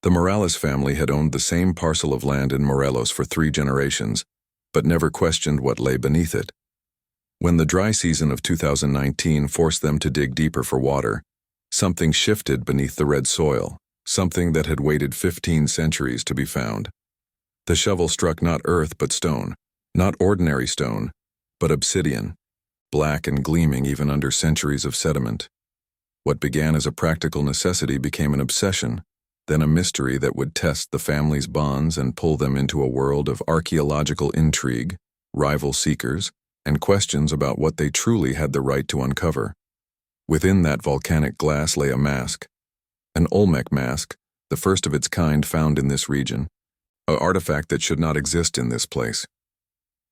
The Morales family had owned the same parcel of land in Morelos for 3 generations, but never questioned what lay beneath it. When the dry season of 2019 forced them to dig deeper for water, something shifted beneath the red soil, something that had waited 15 centuries to be found. The shovel struck not earth but stone, not ordinary stone, but obsidian, black and gleaming even under centuries of sediment. What began as a practical necessity became an obsession, then a mystery that would test the family's bonds and pull them into a world of archaeological intrigue, rival seekers, and questions about what they truly had the right to uncover. Within that volcanic glass lay a mask, an Olmec mask, the first of its kind found in this region, an artifact that should not exist in this place.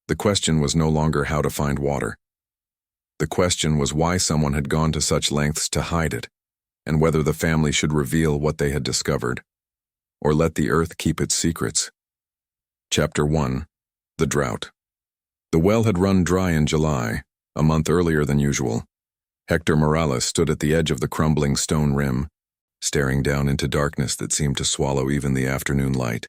The question was no longer how to find water. The question was why someone had gone to such lengths to hide it, and whether the family should reveal what they had discovered, or let the earth keep its secrets. Chapter 1. The Drought. The well had run dry in July, a month earlier than usual. Hector Morales stood at the edge of the crumbling stone rim, staring down into darkness that seemed to swallow even the afternoon light.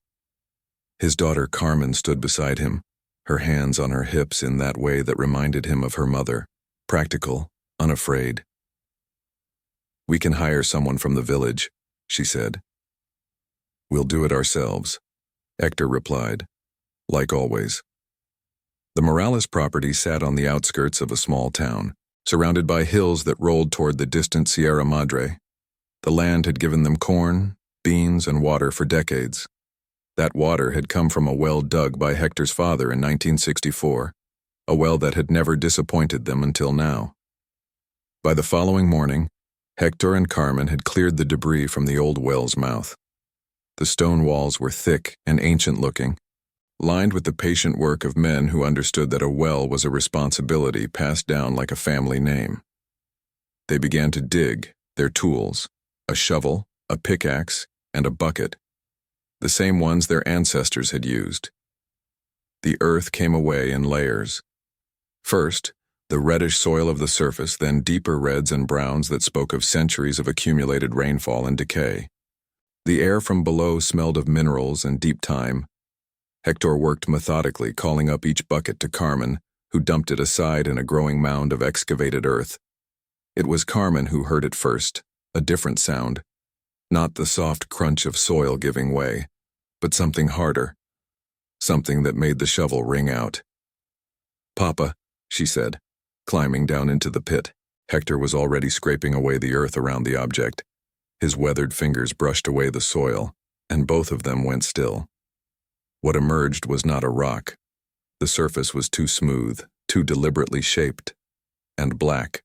His daughter Carmen stood beside him, her hands on her hips in that way that reminded him of her mother, practical, unafraid. "We can hire someone from the village," she said. "We'll do it ourselves," Hector replied, like always. The Morales property sat on the outskirts of a small town, surrounded by hills that rolled toward the distant Sierra Madre. The land had given them corn, beans, and water for decades. That water had come from a well dug by Hector's father in 1964, a well that had never disappointed them until now. By the following morning, Hector and Carmen had cleared the debris from the old well's mouth. The stone walls were thick and ancient-looking, lined with the patient work of men who understood that a well was a responsibility passed down like a family name. They began to dig, their tools, a shovel, a pickaxe, and a bucket, the same ones their ancestors had used. The earth came away in layers. First, the reddish soil of the surface, then deeper reds and browns that spoke of centuries of accumulated rainfall and decay. The air from below smelled of minerals and deep thyme. Hector worked methodically, calling up each bucket to Carmen, who dumped it aside in a growing mound of excavated earth. It was Carmen who heard it first, a different sound. Not the soft crunch of soil giving way, but something harder, something that made the shovel ring out. "Papa," she said, climbing down into the pit. Hector was already scraping away the earth around the object. His weathered fingers brushed away the soil, and both of them went still. What emerged was not a rock. The surface was too smooth, too deliberately shaped, and black.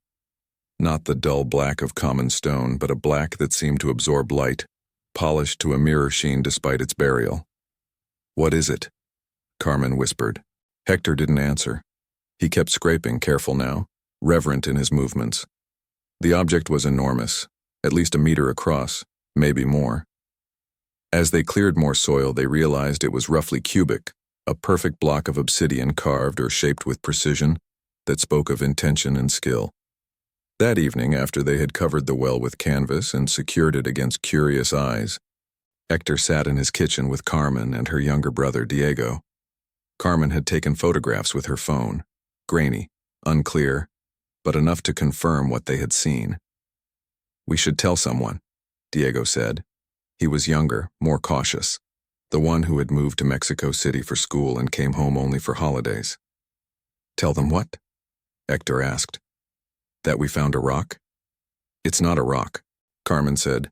Not the dull black of common stone, but a black that seemed to absorb light, polished to a mirror sheen despite its burial. "What is it?" Carmen whispered. Hector didn't answer. He kept scraping, careful now, reverent in his movements. The object was enormous, at least a meter across, maybe more. As they cleared more soil, they realized it was roughly cubic, a perfect block of obsidian carved or shaped with precision that spoke of intention and skill. That evening, after they had covered the well with canvas and secured it against curious eyes, Hector sat in his kitchen with Carmen and her younger brother, Diego. Carmen had taken photographs with her phone, grainy, unclear, but enough to confirm what they had seen. "We should tell someone," Diego said. He was younger, more cautious, the one who had moved to Mexico City for school and came home only for holidays. "Tell them what?" Hector asked. "That we found a rock?" "It's not a rock," Carmen said.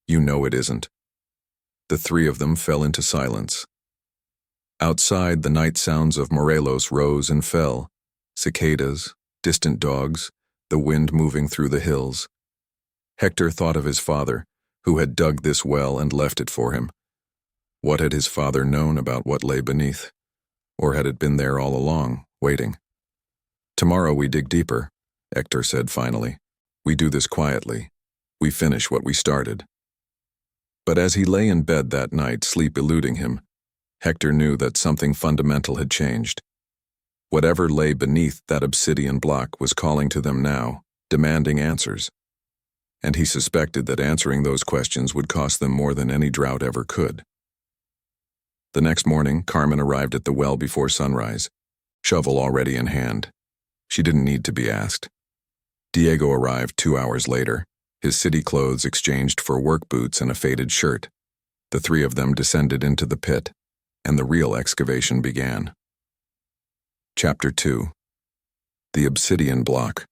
"You know it isn't." The three of them fell into silence. Outside, the night sounds of Morelos rose and fell, cicadas, distant dogs, the wind moving through the hills. Hector thought of his father, who had dug this well and left it for him. What had his father known about what lay beneath? Or had it been there all along, waiting? "Tomorrow we dig deeper," Hector said finally. "We do this quietly. We finish what we started." But as he lay in bed that night, sleep eluding him, Hector knew that something fundamental had changed. Whatever lay beneath that obsidian block was calling to them now, demanding answers. and he suspected that answering those questions would cost them more than any drought ever could. The next morning, Carmen arrived at the well before sunrise, shovel already in hand. She didn't need to be asked. Diego arrived 2 hours later, his city clothes exchanged for work boots and a faded shirt. The three of them descended into the pit, and the real excavation began. Chapter 2. The Obsidian Block.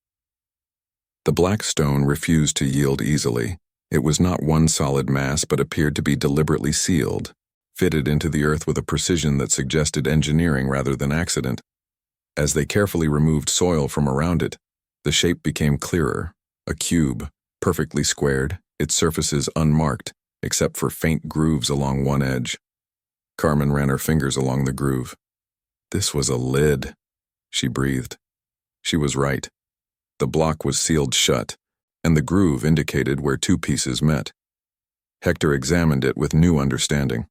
The black stone refused to yield easily. It was not one solid mass but appeared to be deliberately sealed, fitted into the earth with a precision that suggested engineering rather than accident. As they carefully removed soil from around it, the shape became clearer, a cube, perfectly squared, its surfaces unmarked, except for faint grooves along one edge. Carmen ran her fingers along the groove. This was a lid, she breathed. She was right. The block was sealed shut, and the groove indicated where two pieces met. Hector examined it with new understanding.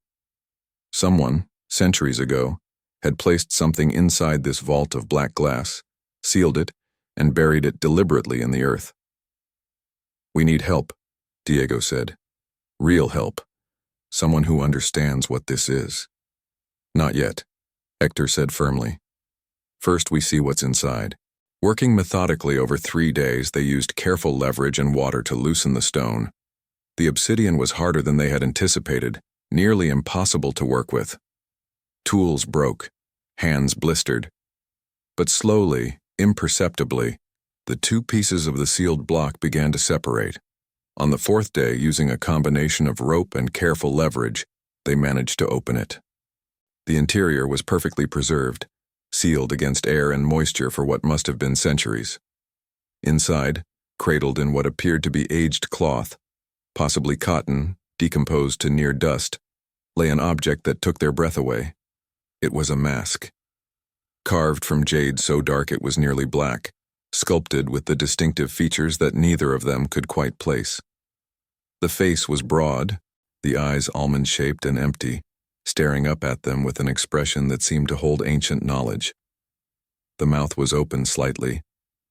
Someone, centuries ago, had placed something inside this vault of black glass, sealed it, and buried it deliberately in the earth. "We need help," Diego said. "Real help. Someone who understands what this is." "Not yet," Hector said firmly. "First we see what's inside." Working methodically over 3 days, they used careful leverage and water to loosen the stone. The obsidian was harder than they had anticipated, nearly impossible to work with. Tools broke, hands blistered. But slowly, imperceptibly, the two pieces of the sealed block began to separate. On the 4th day, using a combination of rope and careful leverage, they managed to open it. The interior was perfectly preserved, sealed against air and moisture for what must have been centuries. Inside, cradled in what appeared to be aged cloth, possibly cotton, decomposed to near dust, lay an object that took their breath away. It was a mask. Carved from jade so dark it was nearly black, sculpted with the distinctive features that neither of them could quite place. The face was broad, the eyes almond-shaped and empty, staring up at them with an expression that seemed to hold ancient knowledge. The mouth was open slightly,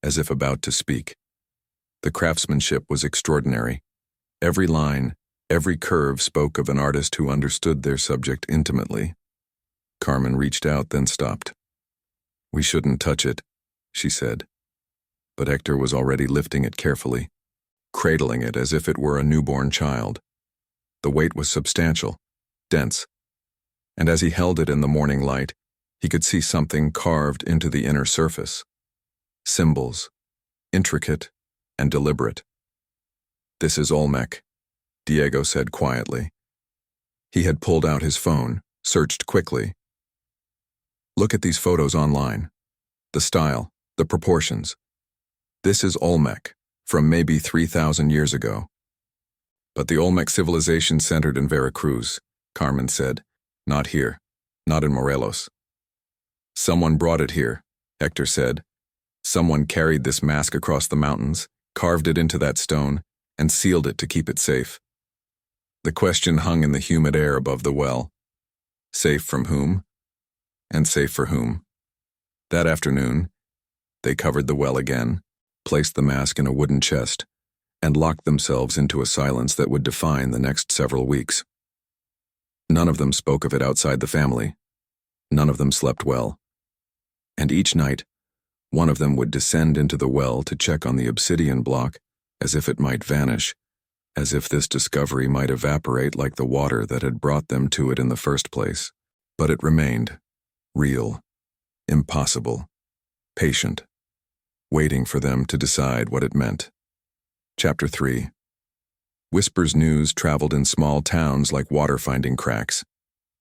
as if about to speak. The craftsmanship was extraordinary. Every line, every curve spoke of an artist who understood their subject intimately. Carmen reached out, then stopped. "We shouldn't touch it," she said. But Hector was already lifting it carefully, cradling it as if it were a newborn child. The weight was substantial, dense, and as he held it in the morning light, he could see something carved into the inner surface. Symbols, intricate and deliberate. "This is Olmec," Diego said quietly. He had pulled out his phone, searched quickly. "Look at these photos online. The style, the proportions. This is Olmec, from maybe 3,000 years ago." "But the Olmec civilization centered in Veracruz," Carmen said. "Not here. Not in Morelos." "Someone brought it here," Hector said. "Someone carried this mask across the mountains, carved it into that stone, and sealed it to keep it safe." The question hung in the humid air above the well. Safe from whom? And safe for whom? That afternoon, they covered the well again, placed the mask in a wooden chest, and locked themselves into a silence that would define the next several weeks. None of them spoke of it outside the family. None of them slept well. And each night, one of them would descend into the well to check on the obsidian block, as if it might vanish, as if this discovery might evaporate like the water that had brought them to it in the first place. But it remained, real, impossible, patient, waiting for them to decide what it meant. Chapter 3. Whispers news traveled in small towns like water-finding cracks.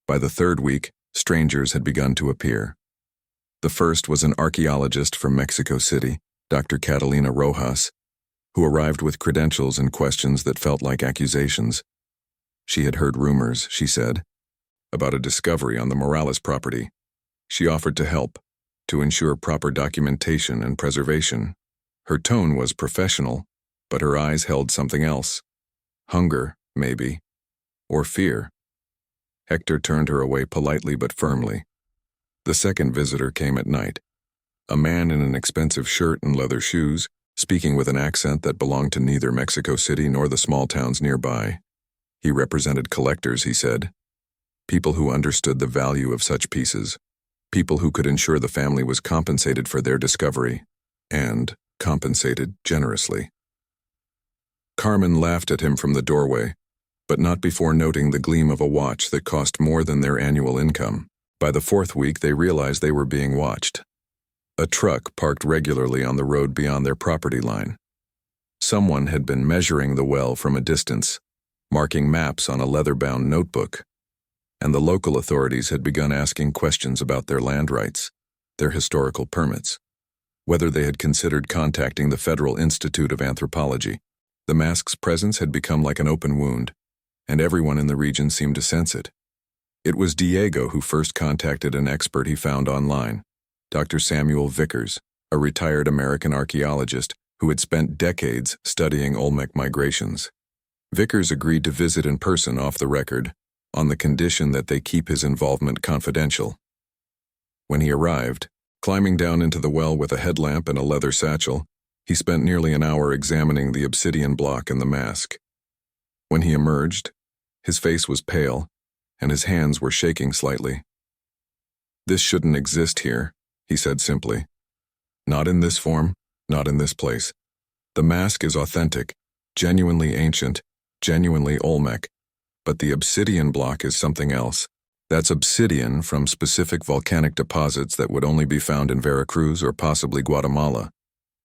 By the 3rd week, strangers had begun to appear. The first was an archaeologist from Mexico City, Dr. Catalina Rojas, who arrived with credentials and questions that felt like accusations. She had heard rumors, she said, about a discovery on the Morelos property. She offered to help, to ensure proper documentation and preservation. Her tone was professional, but her eyes held something else. Hunger, maybe, or fear. Hector turned her away politely but firmly. The second visitor came at night. A man in an expensive shirt and leather shoes, speaking with an accent that belonged to neither Mexico City nor the small towns nearby. He represented collectors, he said. People who understood the value of such pieces. People who could ensure the family was compensated for their discovery, and compensated generously. Carmen laughed at him from the doorway, but not before noting the gleam of a watch that cost more than their annual income. By the fourth week, they realized they were being watched. A truck parked regularly on the road beyond their property line. Someone had been measuring the well from a distance, marking maps on a leather-bound notebook, and the local authorities had begun asking questions about their land rights, their historical permits, whether they had considered contacting the Federal Institute of Anthropology. The mask's presence had become like an open wound, and everyone in the region seemed to sense it. It was Diego who first contacted an expert he found online, Dr. Samuel Vickers, a retired American archaeologist who had spent decades studying Olmec migrations. Vickers agreed to visit in person off the record, on the condition that they keep his involvement confidential. When he arrived, climbing down into the well with a headlamp and a leather satchel, he spent nearly an hour examining the obsidian block and the mask. When he emerged, his face was pale, and his hands were shaking slightly. "This shouldn't exist here," he said simply. "Not in this form, not in this place. The mask is authentic, genuinely ancient, genuinely Olmec, but the obsidian block is something else. That's obsidian from specific volcanic deposits that would only be found in Veracruz or possibly Guatemala.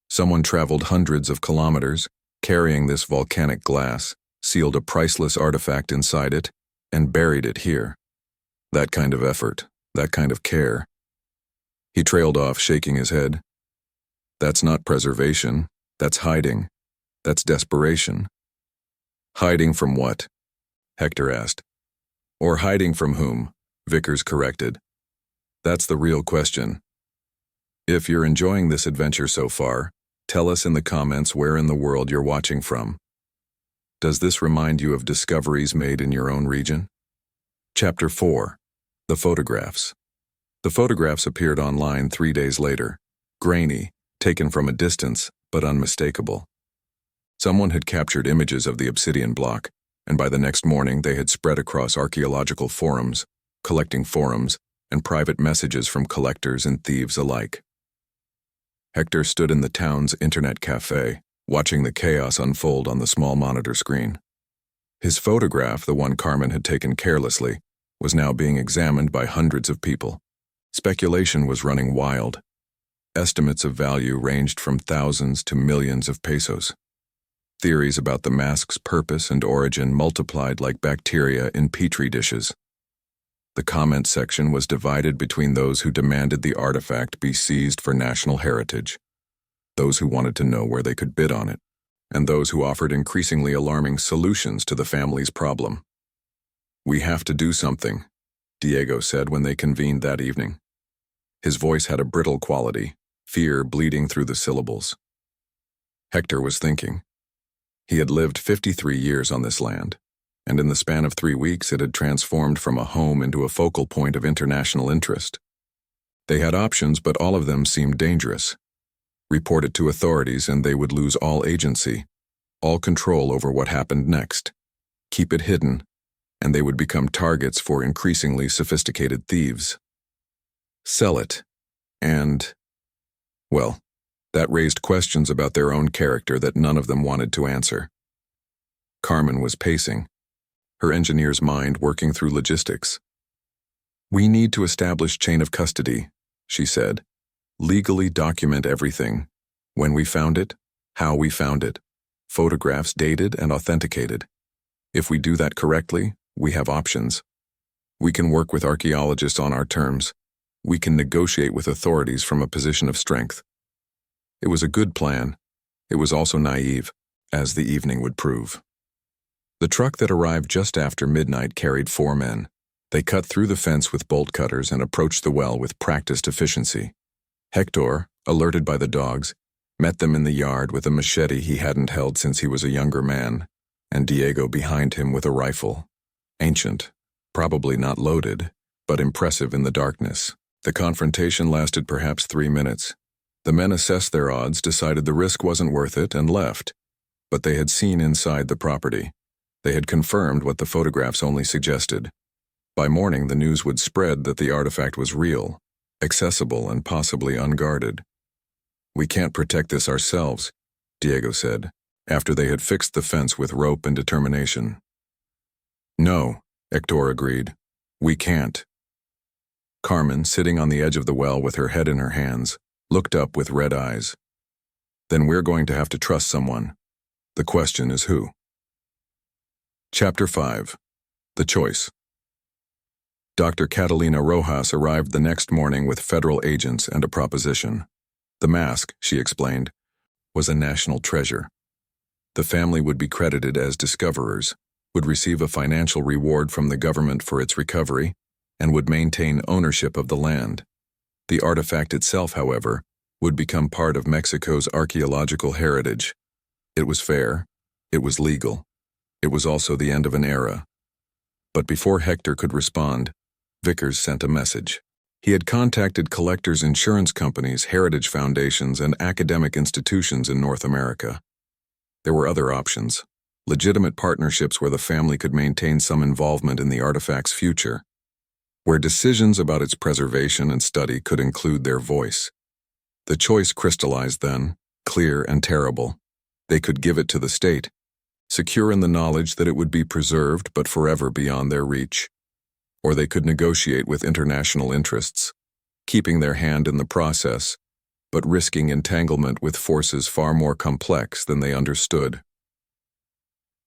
Someone traveled hundreds of kilometers, carrying this volcanic glass, sealed a priceless artifact inside it, and buried it here. That kind of effort, that kind of care." He trailed off, shaking his head. "That's not preservation, that's hiding. That's desperation." "Hiding from what?" Hector asked. "Or hiding from whom?" Vickers corrected. "That's the real question. If you're enjoying this adventure so far, tell us in the comments where in the world you're watching from. Does this remind you of discoveries made in your own region? Chapter 4. The Photographs. The photographs appeared online 3 days later, grainy, taken from a distance, but unmistakable. Someone had captured images of the obsidian block, and by the next morning they had spread across archaeological forums, collecting forums, and private messages from collectors and thieves alike. Hector stood in the town's internet cafe, watching the chaos unfold on the small monitor screen. His photograph, the one Carmen had taken carelessly, was now being examined by hundreds of people. Speculation was running wild. Estimates of value ranged from thousands to millions of pesos. Theories about the mask's purpose and origin multiplied like bacteria in petri dishes. The comment section was divided between those who demanded the artifact be seized for national heritage, those who wanted to know where they could bid on it, and those who offered increasingly alarming solutions to the family's problem. "We have to do something," Diego said when they convened that evening. His voice had a brittle quality, fear bleeding through the syllables. Hector was thinking. He had lived 53 years on this land, and in the span of 3 weeks it had transformed from a home into a focal point of international interest. They had options, but all of them seemed dangerous. Report it to authorities and they would lose all agency, all control over what happened next. Keep it hidden, and they would become targets for increasingly sophisticated thieves. Sell it, and, well, that raised questions about their own character that none of them wanted to answer. Carmen was pacing, her engineer's mind working through logistics. "We need to establish chain of custody," she said. "Legally document everything. When we found it, how we found it, photographs dated and authenticated. If we do that correctly, we have options. We can work with archaeologists on our terms. We can negotiate with authorities from a position of strength." It was a good plan. It was also naive, as the evening would prove. The truck that arrived just after midnight carried 4 men. They cut through the fence with bolt cutters and approached the well with practiced efficiency. Hector, alerted by the dogs, met them in the yard with a machete he hadn't held since he was a younger man, and Diego behind him with a rifle. Ancient, probably not loaded, but impressive in the darkness. The confrontation lasted perhaps 3 minutes. The men assessed their odds, decided the risk wasn't worth it, and left. But they had seen inside the property. They had confirmed what the photographs only suggested. By morning, the news would spread that the artifact was real, accessible, and possibly unguarded. "We can't protect this ourselves," Diego said, after they had fixed the fence with rope and determination. "No," Hector agreed. "We can't." Carmen, sitting on the edge of the well with her head in her hands, looked up with red eyes. "Then we're going to have to trust someone. The question is who?" Chapter 5. The Choice. Dr. Catalina Rojas arrived the next morning with federal agents and a proposition. The mask, she explained, was a national treasure. The family would be credited as discoverers, would receive a financial reward from the government for its recovery, and would maintain ownership of the land. The artifact itself, however, would become part of Mexico's archaeological heritage. It was fair. It was legal. It was also the end of an era. But before Hector could respond, Vickers sent a message. He had contacted collectors' insurance companies, heritage foundations, and academic institutions in North America. There were other options, legitimate partnerships where the family could maintain some involvement in the artifact's future, where decisions about its preservation and study could include their voice. The choice crystallized then, clear and terrible. They could give it to the state, secure in the knowledge that it would be preserved but forever beyond their reach. Or they could negotiate with international interests, keeping their hand in the process, but risking entanglement with forces far more complex than they understood.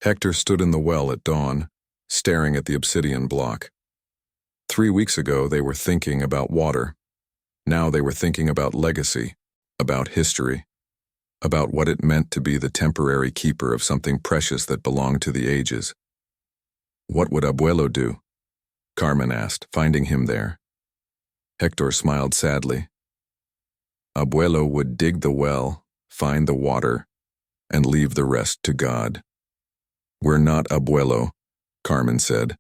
Hector stood in the well at dawn, staring at the obsidian block. 3 weeks ago they were thinking about water. Now they were thinking about legacy, about history, about what it meant to be the temporary keeper of something precious that belonged to the ages. What would Abuelo do? Carmen asked, finding him there. Hector smiled sadly. Abuelo would dig the well, find the water, and leave the rest to God. We're not Abuelo, Carmen said.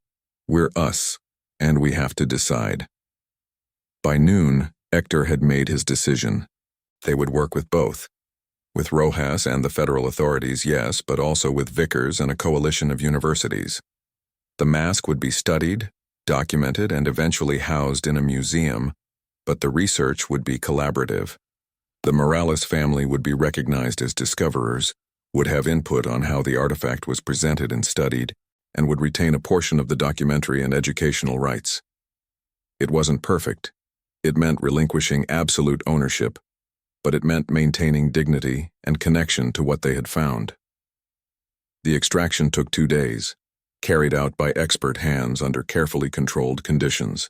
We're us, and we have to decide. By noon, Hector had made his decision. They would work with both. With Rojas and the federal authorities, yes, but also with Vickers and a coalition of universities. The mask would be studied, documented, and eventually housed in a museum, but the research would be collaborative. The Morelos family would be recognized as discoverers, would have input on how the artifact was presented and studied, and would retain a portion of the documentary and educational rights. It wasn't perfect. It meant relinquishing absolute ownership, but it meant maintaining dignity and connection to what they had found. The extraction took 2 days, carried out by expert hands under carefully controlled conditions.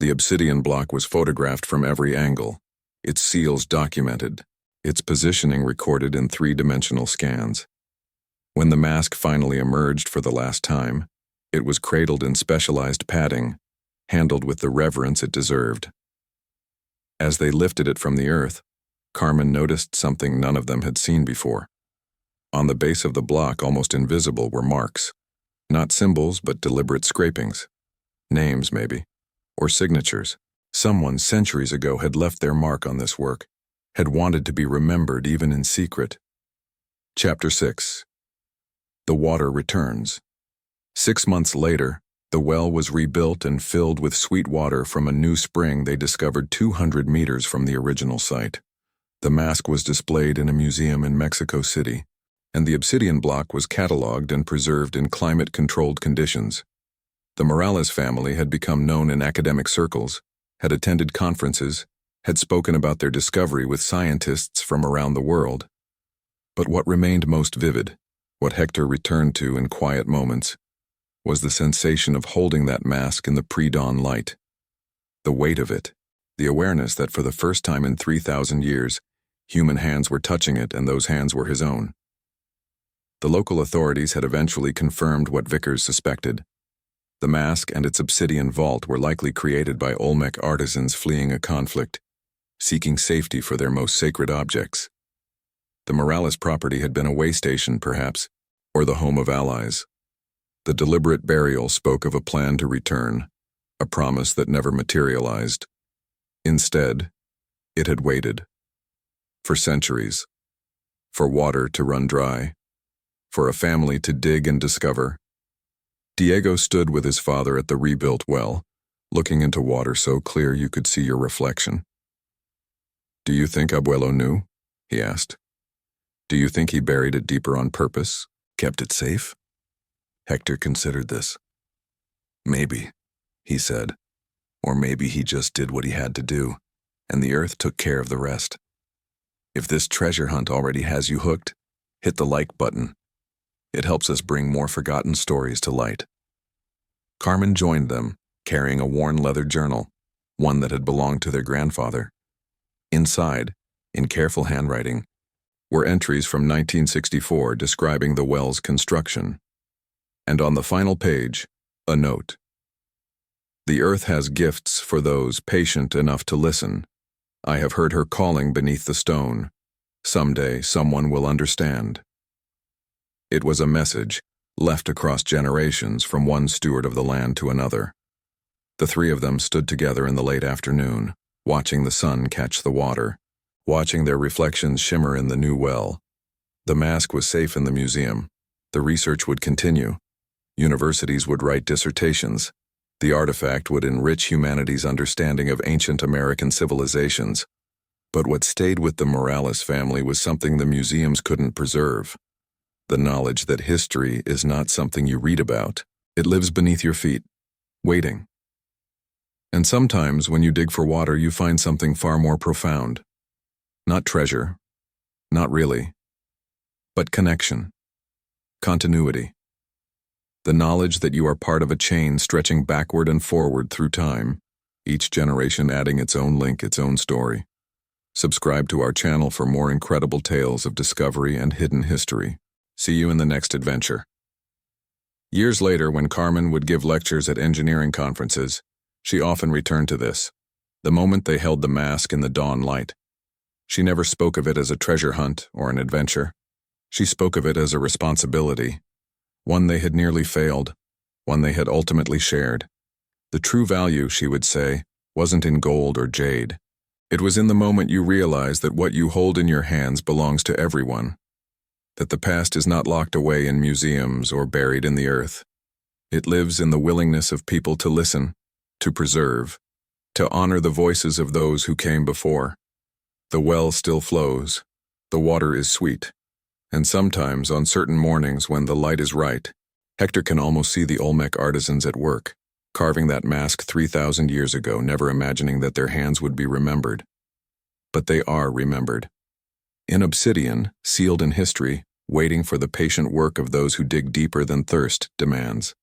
The obsidian block was photographed from every angle, its seals documented, its positioning recorded in 3-dimensional scans. When the mask finally emerged for the last time, it was cradled in specialized padding, handled with the reverence it deserved. As they lifted it from the earth, Carmen noticed something none of them had seen before. On the base of the block, almost invisible, were marks. Not symbols, but deliberate scrapings. Names, maybe. Or signatures. Someone centuries ago had left their mark on this work, had wanted to be remembered even in secret. Chapter 6. The water returns. 6 months later, the well was rebuilt and filled with sweet water from a new spring they discovered 200 meters from the original site. The mask was displayed in a museum in Mexico City, and the obsidian block was cataloged and preserved in climate-controlled conditions. The Morelos family had become known in academic circles, had attended conferences, had spoken about their discovery with scientists from around the world. But what remained most vivid, what Hector returned to in quiet moments, was the sensation of holding that mask in the pre-dawn light. The weight of it, the awareness that for the first time in 3,000 years, human hands were touching it and those hands were his own. The local authorities had eventually confirmed what Vickers suspected. The mask and its obsidian vault were likely created by Olmec artisans fleeing a conflict, seeking safety for their most sacred objects. The Morelos property had been a way station, perhaps, or the home of allies. The deliberate burial spoke of a plan to return, a promise that never materialized. Instead, it had waited. for centuries, for water to run dry, for a family to dig and discover. Diego stood with his father at the rebuilt well, looking into water so clear you could see your reflection. "Do you think Abuelo knew?" he asked. "Do you think he buried it deeper on purpose, kept it safe?" Hector considered this. "Maybe," he said. "Or maybe he just did what he had to do, and the earth took care of the rest. If this treasure hunt already has you hooked, hit the like button. It helps us bring more forgotten stories to light." Carmen joined them, carrying a worn leather journal, one that had belonged to their grandfather. Inside, in careful handwriting, were entries from 1964 describing the well's construction. And on the final page, a note. "The earth has gifts for those patient enough to listen. I have heard her calling beneath the stone. Someday, someone will understand." It was a message, left across generations from one steward of the land to another. The three of them stood together in the late afternoon, watching the sun catch the water, watching their reflections shimmer in the new well. The mask was safe in the museum. The research would continue. Universities would write dissertations. The artifact would enrich humanity's understanding of ancient American civilizations. But what stayed with the Morelos family was something the museums couldn't preserve. The knowledge that history is not something you read about. It lives beneath your feet, waiting. And sometimes when you dig for water, you find something far more profound. Not treasure, not really, but connection, continuity. The knowledge that you are part of a chain stretching backward and forward through time, each generation adding its own link, its own story. Subscribe to our channel for more incredible tales of discovery and hidden history. See you in the next adventure. Years later, when Carmen would give lectures at engineering conferences, she often returned to this, the moment they held the mask in the dawn light. She never spoke of it as a treasure hunt or an adventure. She spoke of it as a responsibility, one they had nearly failed, one they had ultimately shared. The true value, she would say, wasn't in gold or jade. It was in the moment you realize that what you hold in your hands belongs to everyone, that the past is not locked away in museums or buried in the earth. It lives in the willingness of people to listen, to preserve, to honor the voices of those who came before. The well still flows, the water is sweet, and sometimes on certain mornings when the light is right, Hector can almost see the Olmec artisans at work, carving that mask 3,000 years ago, never imagining that their hands would be remembered. But they are remembered. In Obsidian, sealed in history, waiting for the patient work of those who dig deeper than thirst demands.